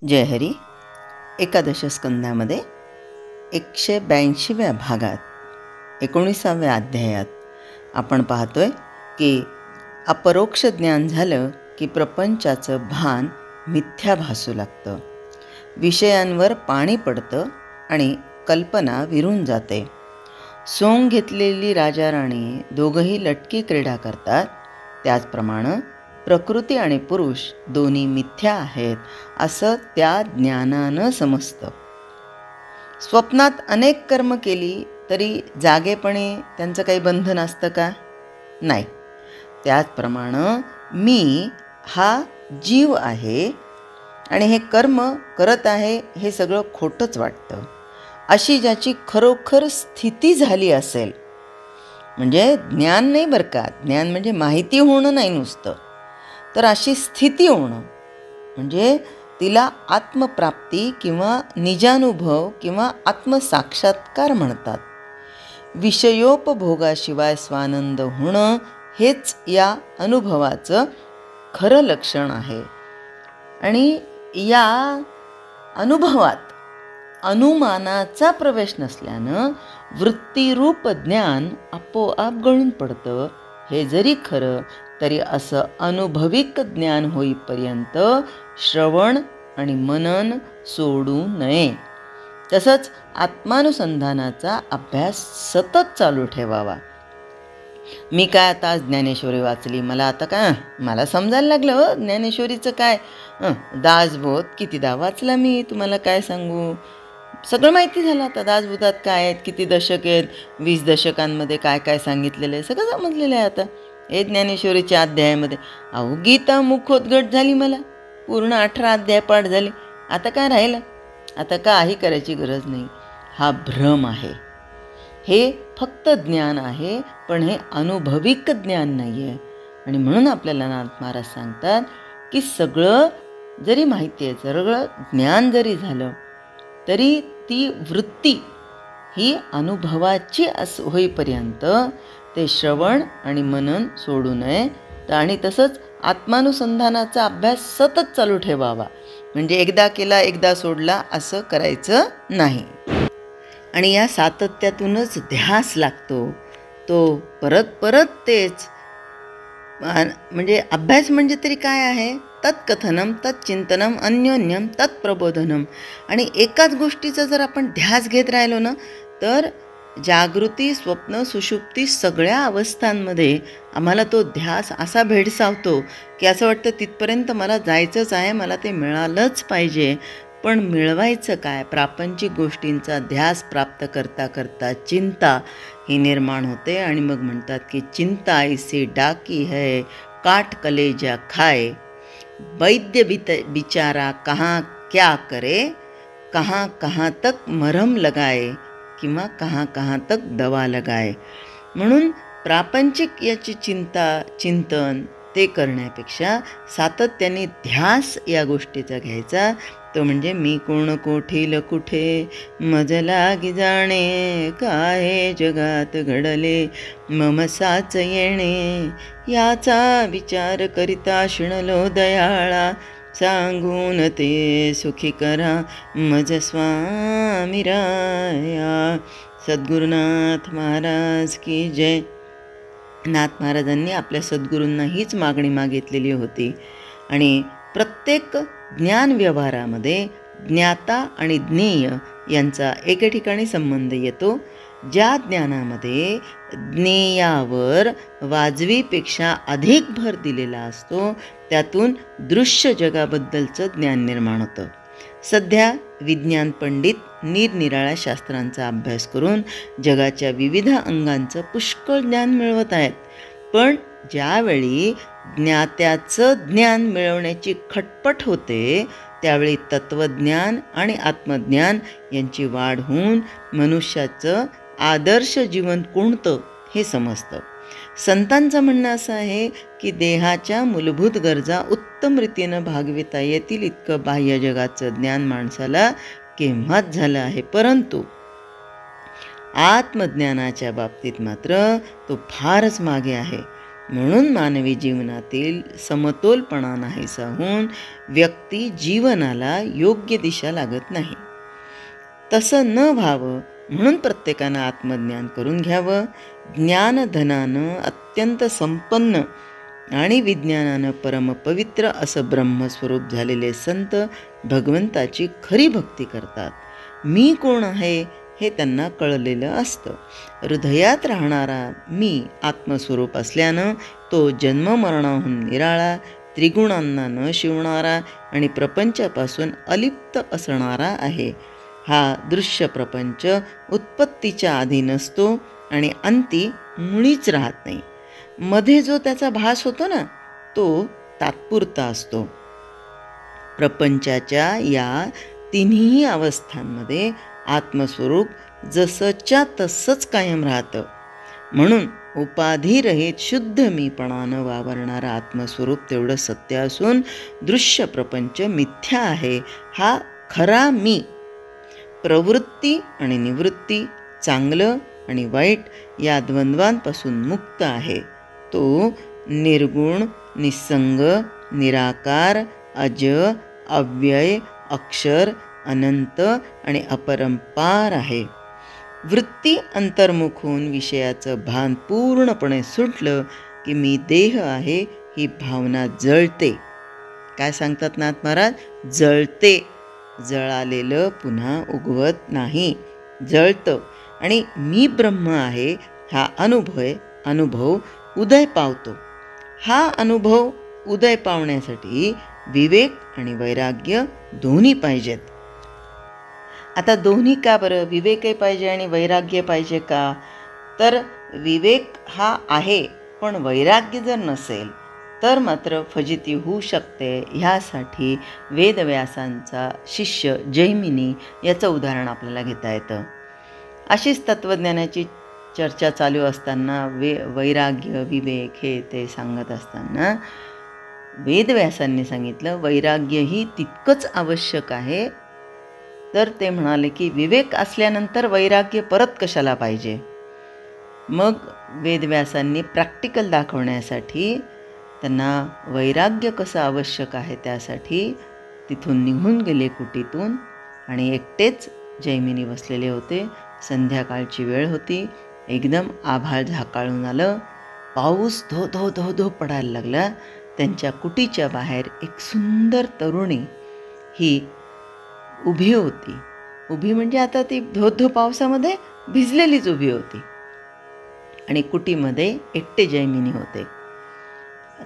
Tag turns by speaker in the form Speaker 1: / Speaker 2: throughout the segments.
Speaker 1: जय हरी. एकादश स्कंदामध्ये 182व्या भागात 19व्या अध्यायात आपण पाहतोय की अपरोक्ष ज्ञान झालं की प्रपंचाचं भान मिथ्या भासू लागतं, विषयांवर पाणी पडतं आणि कल्पना विरून जाते. सोंग घेतलेली राजा राणी दोघंही लटकी क्रीडा करतात. त्याचप्रमाणे प्रकृती आणि पुरुष दोन्ही मिथ्या आहेत असं त्या ज्ञानानं समजतं. स्वप्नात अनेक कर्म केली तरी जागेपणी त्यांचं काही बंधन असतं का? नाही. त्याचप्रमाणे मी हा जीव आहे आणि हे कर्म करत आहे हे सगळं खोटंच वाटतं. अशी ज्याची खरोखर स्थिती झाली असेल, म्हणजे ज्ञान नाही बरं का, ज्ञान म्हणजे माहिती होणं नाही नुसतं, तर अशी स्थिती होणं म्हणजे तिला आत्मप्राप्ती किंवा निजानुभव किंवा आत्मसाक्षात्कार म्हणतात. विषयोपभोगाशिवाय स्वानंद होणं हेच या अनुभवाचं खरं लक्षण आहे. आणि या अनुभवात अनुमानाचा प्रवेश नसल्यानं वृत्तीरूप ज्ञान आपोआप गळून पडतं. हे जरी खरं तरी असं अनुभविक ज्ञान होईपर्यंत श्रवण आणि मनन सोडू नये. तसंच आत्मानुसंधानाचा अभ्यास सतत चालू ठेवावा. मी काय आता ज्ञानेश्वरी वाचली, मला समजायला लागलं ज्ञानेश्वरीचं काय, दासबोध कितीदा वाचला मी, तुम्हाला काय सांगू, सगळं माहिती झालं. आता दासबोधात काय आहेत, किती दशक आहेत, 20 दशकांमध्ये काय काय सांगितलेलं आहे सगळं समजलेलं आहे. आता हे ज्ञानेश्वरीच्या अध्यायामध्ये गीता मुखोद्गट झाली, मला पूर्ण 18 अध्याय पाठ झाले. आता काय राहिलं? आता काही करायची गरज नाही. हा भ्रम आहे. हे फक्त ज्ञान आहे, पण हे अनुभविक ज्ञान नाही आहे. आणि म्हणून आपल्याला नाथ महाराज सांगतात की सगळं जरी माहिती आहे, सगळं ज्ञान जरी झालं तरी ती वृत्ती ही अनुभवाची होईपर्यंत ते श्रवण आणि मनन सोडू नये. आणि तसंच आत्मानुसंधानाचा अभ्यास सतत चालू ठेवावा. म्हणजे एकदा केला एकदा सोडला असं करायचं नाही. आणि या सातत्यातूनच ध्यास लागतो. तो परत परत तेच, म्हणजे अभ्यास म्हणजे तरी काय आहे? तत्कथनम तत्चिंतनम अन्योन्यम तत्प्रबोधनम. आणि एकाच गोष्टीचा जर आपण ध्यास घेत राहिलो ना, तर जागृती, स्वप्न, सुषुप्ती सगळ्या अवस्थांमध्ये आम्हाला तो ध्यास असा भेडसावतो की असं वाटतं तिथपर्यंत मला जायचंच आहे, मला ते मिळालंच पाहिजे. पण मिळवायचं काय? प्रापंचिक गोष्टींचा ध्यास प्राप्त करता करता चिंता ही निर्माण होते. आणि मग म्हणतात की चिंता ऐसी डाकी है काट कलेजा खाए, वैद्य बिचारा कहाँ क्या करे, कहाँ कहाँ तक मरहम लगाए किंवा कहाँ कहाँ तक दवा लगाए. म्हणून प्रापंचिक याची चिंतन ते करण्यापेक्षा सातत्याने ध्यास या गोष्टीचा घ्यायचा. तो म्हणजे मी कोण कोठील कुठे मज लागी जाणे, काय जगात घडले मम साच येणे, याचा विचार करिता शिणलो दयाळा, सांगून ते सुखी करा मज स्वामी राया. सद्गुरुनाथ महाराज की जय. नाथ महाराजांनी आपल्या सद्गुरूंना हीच मागणी मागितलेली होती. आणि प्रत्येक ज्ञान व्यवहारामध्ये ज्ञाता आणि ज्ञेय यांचा एके ठिकाणी संबंध येतो. ज्या ज्ञानामध्ये ज्ञेयावर वाजवीपेक्षा अधिक भर दिलेला असतो त्यातून दृश्य जगाबद्दलचं ज्ञान निर्माण होतं. सध्या विज्ञान पंडित निरनिराळ्या शास्त्रांचा अभ्यास करून जगाच्या विविध अंगांचं पुष्कळ ज्ञान मिळवत आहेत. पण ज्यावेळी ज्ञात्याचं ज्ञान मिळवण्याची खटपट होते त्यावेळी तत्त्वज्ञान आणि आत्मज्ञान यांची वाढ होऊन मनुष्याचं आदर्श जीवन कोणतं हे समजतं. संतांचं म्हणणं असं आहे की देहाच्या मूलभूत गरजा उत्तम रीतीनं भागविता येतील इतकं बाह्य जगाचं ज्ञान माणसाला केव्हाच झालं आहे, परंतु आत्मज्ञानाच्या बाबतीत मात्र तो फारच मागे आहे. म्हणून मानवी जीवनातील समतोलपणा नाहीसा होऊन व्यक्ती जीवनाला योग्य दिशा लागत नाही. तसं न व्हावं म्हणून प्रत्येकानं आत्मज्ञान करून घ्यावं. ज्ञानधनानं अत्यंत संपन्न आणि विज्ञानानं परमपवित्र असं ब्रह्मस्वरूप झालेले संत भगवंताची खरी भक्ती करतात. मी कोण आहे हे त्यांना कळलेलं असतं. हृदयात राहणारा मी आत्मस्वरूप असल्यानं तो जन्ममरणाहून निराळा, त्रिगुणांना न शिवणारा आणि प्रपंचापासून अलिप्त असणारा आहे. हा दृश्य प्रपंच उत्पत्तीच्या आधी नसतो आणि अंती मुळीच राहत नाही. मध्ये जो त्याचा भास होतो ना, तो तात्पुरता असतो. प्रपंचाच्या या तिन्ही अवस्थांमध्ये आत्मस्वरूप जसंच्या तसंच कायम राहतं. म्हणून उपाधिरहित शुद्ध मीपणानं वावरणारं आत्मस्वरूप तेवढं सत्य असून दृश्य प्रपंच मिथ्या आहे. हा खरा मी प्रवृत्ती आणि निवृत्ती, चांगलं आणि वाईट या द्वंद्वांपासून मुक्त आहे. तो निर्गुण, निस्संग, निराकार, अज, अव्यय, अक्षर, अनंत आणि अपरंपार आहे. वृत्ती अंतर्मुख होऊन विषयाचं भान पूर्णपणे सुटलं की मी देह आहे ही भावना जळते. काय सांगतात नाथ महाराज? जळते. जळालेलं पुन्हा उगवत नाही, जळतं. आणि मी ब्रह्म आहे हा अनुभव उदय पावतो. हा अनुभव उदय पावण्यासाठी विवेक आणि वैराग्य दोन्ही पाहिजेत. आता दोन्ही का बरं? विवेकही पाहिजे आणि वैराग्य पाहिजे का? तर विवेक हा आहे, पण वैराग्य जर नसेल तर मात्र फजिती होऊ शकते. ह्यासाठी वेदव्यासांचा शिष्य जैमिनी याचं उदाहरण आपल्याला घेता येतं. अशीच तत्त्वज्ञानाची चर्चा चालू असताना वैराग्य, विवेक हे ते सांगत असताना वेदव्यासांनी सांगितलं वैराग्यही तितकंच आवश्यक आहे. तर ते म्हणाले की विवेक असल्यानंतर वैराग्य परत कशाला पाहिजे? मग वेदव्यासांनी प्रॅक्टिकल दाखवण्यासाठी त्यांना वैराग्य कसं आवश्यक आहे त्यासाठी तिथून निघून गेले कुटीतून आणि एकटेच जैमिनी बसलेले होते. संध्याकाळची वेळ होती. एकदम आभाळ झाकाळून आलं. पाऊस धो धो धो धो पडायला लागला. त्यांच्या कुटीच्या बाहेर एक सुंदर तरुणी ही उभी होती. उभी म्हणजे आता ती धो धो पावसामध्ये भिजलेलीच उभी होती आणि कुटीमध्ये एकटे जैमिनी होते.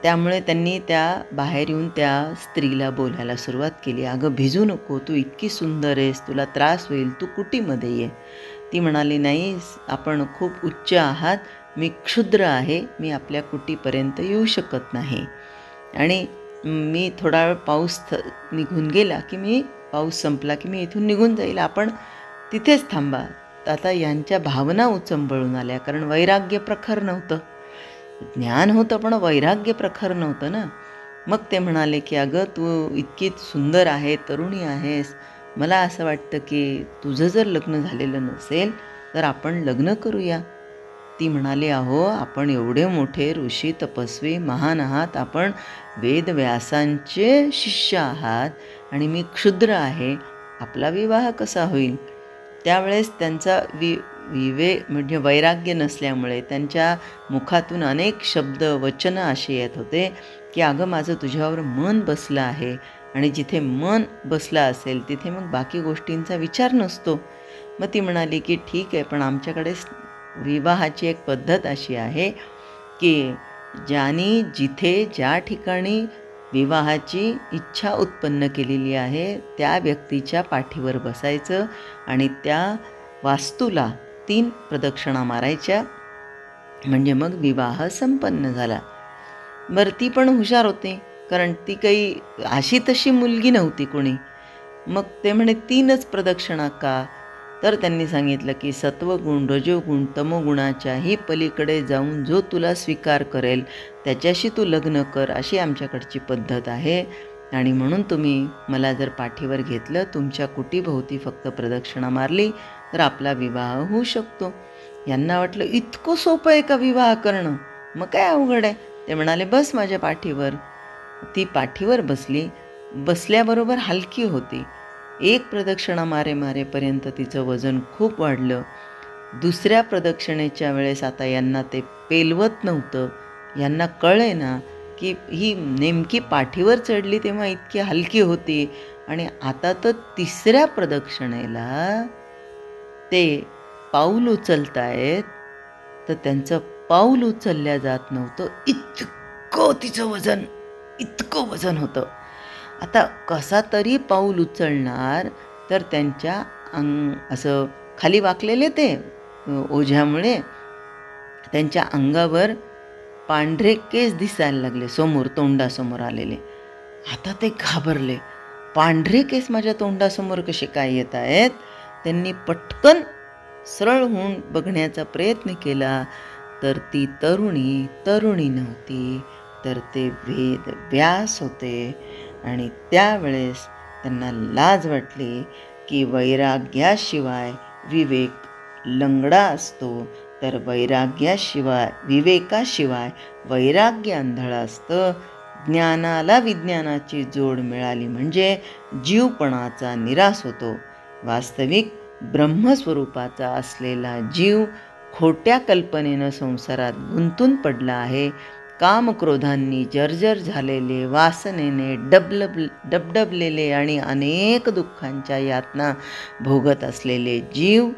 Speaker 1: त्यामुळे त्यांनी त्या बाहेर येऊन त्या स्त्रीला बोलायला सुरुवात केली. अगं भिजू नको, तू इतकी सुंदर आहेस, तुला त्रास होईल, तू कुटीमध्ये ये. ती म्हणाली नाही, आपण खूप उच्च आहात, मी क्षुद्र आहे, मी आपल्या कुटीपर्यंत येऊ शकत नाही आणि मी थोडा वेळ पाऊस निघून गेला की पाऊस संपला की मी इथून निघून जाईल, आपण तिथेच थांबा. आता यांच्या भावना उचंबळून आल्या, कारण वैराग्य प्रखर नव्हतं. ज्ञान होतं पण वैराग्य प्रखर नव्हतं ना. मग ते म्हणाले की अगं तू इतकी सुंदर आहे, तरुणी आहेस, मला असं वाटतं की तुझं जर लग्न झालेलं नसेल तर आपण लग्न करूया. ती म्हणाली अहो आपण एवढे मोठे ऋषी तपस्वी महान आहात, आपण वेदव्यासांचे शिष्य आहात आणि मी क्षुद्र आहे, आपला विवाह कसा होईल? त्यावेळेस त्यांचा म्हणजे वैराग्य नसल्यामुळे त्यांच्या मुखातून अनेक शब्द वचनं असे येत होते की अगं माझं तुझ्यावर मन बसलं आहे आणि जिथे मन बसलं असेल तिथे मग बाकी गोष्टींचा विचार नसतो. मग ती म्हणाली की ठीक आहे, पण आमच्याकडे विवाहाची एक पद्धत अशी आहे की ज्याने जिथे ज्या ठिकाणी विवाहाची इच्छा उत्पन्न केलेली आहे त्या व्यक्तीच्या पाठीवर बसायचं आणि त्या वास्तूला 3 प्रदक्षिणा मारायच्या, म्हणजे मग विवाह संपन्न झाला. बरं ती पण हुशार होती, कारण ती काही अशी तशी मुलगी नव्हती कोणी. मग ते म्हणे 3च प्रदक्षिणा का? तर त्यांनी सांगितलं की सत्वगुण, रजोगुण, तमोगुणाच्याही पलीकडे जाऊन जो तुला स्वीकार करेल त्याच्याशी तू लग्न कर, अशी आमच्याकडची पद्धत आहे. आणि म्हणून तुम्ही मला जर पाठीवर घेतलं, तुमच्या कुटीभोवती फक्त प्रदक्षिणा मारली तर आपला विवाह होऊ शकतो. यांना वाटलं इतकं सोपं आहे का विवाह करणं? मग काय अवघड आहे. ते म्हणाले बस माझ्या पाठीवर. ती पाठीवर बसली. बसल्याबरोबर हलकी होती. एक प्रदक्षिणा मारेपर्यंत तिचं वजन खूप वाढलं. दुसऱ्या प्रदक्षिणेच्या वेळेस आता यांना ते पेलवत नव्हतं. यांना कळे ना की ही नेमकी पाठीवर चढली तेव्हा इतकी हलकी होती, आणि आता तर तिसऱ्या प्रदक्षिणेला ते पाऊल उचलतायत तर त्यांचं पाऊल उचलल्या जात नव्हतं. इतकं तिचं वजन, इतकं वजन होतं. आता कसा तरी पाऊल उचलणार, तर त्यांच्या असं खाली वाकलेले ते ओझ्यामुळे त्यांच्या अंगावर पांढरे केस दिसायला लागले, समोर तोंडासमोर आलेले. आता ते घाबरले. पांढरे केस माझ्या तोंडासमोर कसे काय येत आहेत? त्यांनी पटकन सरळ होऊन बघण्याचा प्रयत्न केला, तर ती तरुणी नव्हती, तर ते वेद व्यास होते. आणि त्यावेळेस त्यांना लाज वाटली की वैराग्याशिवाय विवेक लंगडा असतो, तर विवेकाशिवाय वैराग्य आंधळं असतं. ज्ञानाला विज्ञानाची जोड मिळाली म्हणजे जीवपणाचा निराश होतो. वास्तविक ब्रह्मस्वरूपाचा असलेला जीव खोट्या कल्पनेनं संसारात गुंतून पडला आहे. कामक्रोधांनी जर्जर झालेले, वासनेने डबडबलेले आणि अनेक दुःखांच्या यातना भोगत असलेले जीव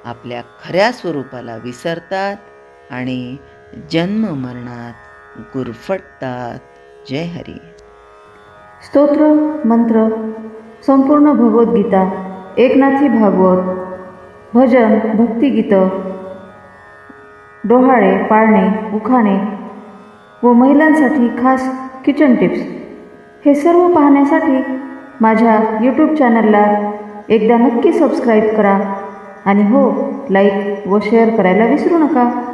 Speaker 1: आपल्या खऱ्या स्वरूपाला विसरतात आणि जन्ममरणात गुरफटतात. जय हरी.
Speaker 2: स्तोत्र मंत्र संपूर्ण भगवद्गीता, एकनाथी भागवत, भजन, भक्तिगीतं, डोहाळे, पाळणे, उखाणे व महिलांसाठी खास किचन टिप्स हे सर्व पाहण्यासाठी माझ्या यूट्यूब चॅनलला एकदा नक्की सबस्क्राईब करा. आणि हो, लाईक व शेअर करायला विसरू नका.